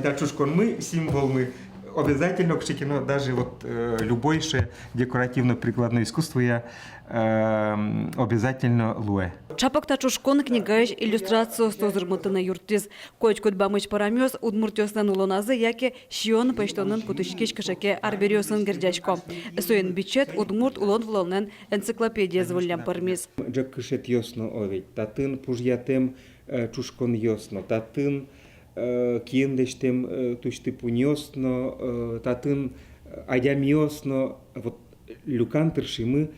Тачушкон мы, символ мы. Обязательно, кстати, даже вот любое декоративно-прикладное искусство я обязательно луэ. Чапак тачушкон книгаеш иллюстрацию стозырмытына юрттиз. Койчкут бамыч парамёс удмуртёснан улоназы, яке шион пештонын кутышкеш кышаке арберёсын гердячко. Соен бичет удмурт улон влонен энциклопедия зволлям пармиз. Джак кышет йосно овет. Татын пужьятем чушкон йосно. Татын киендештем тушты пуньосно. Татын адямиосно. Вот люкантырши мы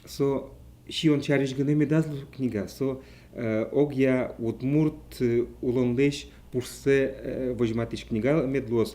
со шион чариш гнеме дазлу книга. Со огья удмурт улонлеш пурсе вожматиш книга медлос.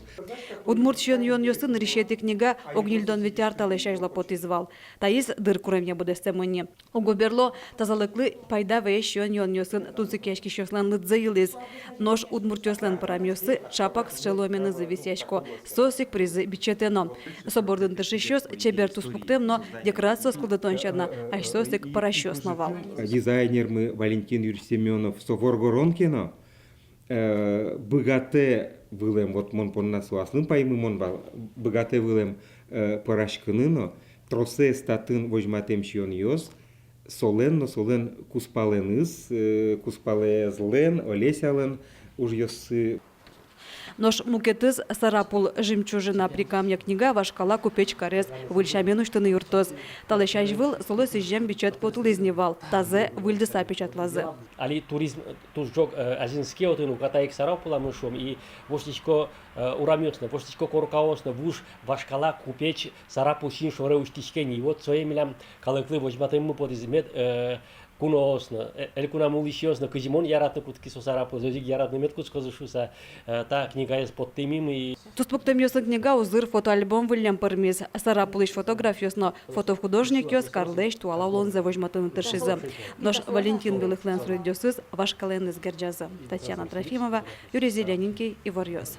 Удмурт шион йон йосын решети книга огнильдон ветяр талешажла потизвал. Таис дыр куремня будестемони. Огоберло тазалыклы пайда ве шион йон йосын тунцикешки шослан лыдзаилиз. Нож удмурт йослан парамьосы чапак с шеломены зависяшко. Сосик призы бичетено. Собордын тышищос чебер туспуктемно декорация складатончадна. Аж сосик паращосновал. Дизайнер мы Валентин Юрьевич Семенов Софоргоронкино. Богате вылем, вот мон пон насу аслын паймы мон бал, богате вылем парашкыныно, тросе статын вожматем шион йос, солен куспаленыз, куспалезлен, олесялен, уж йосы. Нож мукетыз сарапул жемчужина прикамья книга вашкала купеч карез выльшаменуштыны юртоз. Талешаш выл солы сижем бичет потулизневал, тазе выльды сапечатлазы. Али туризм тужок азинские отыну катаик сарапула мышом и воштичко урамётно, воштичко коркаосно вуш вашкала купеч сарапу син шоре уштичкени. И вот соемилям калыклы вожматым мы подизмет куносно, элькуна мулищёсно, кызимон яратны кутки сосарапу, зозиг яратны меткут сказушуса, та книга есть под тымим и... Туспуктем йосын книга узыр фотоальбом выльям пармиз. Сарапулыш фотографиясно, фотохудожник йос карлеш туала улонзе вожматыны тыршизы. Нож Валентин Белыхлен срыдёсыз вашкален из Герджазы. Татьяна Трофимова, Юрий Зелененький, Ивар Йос.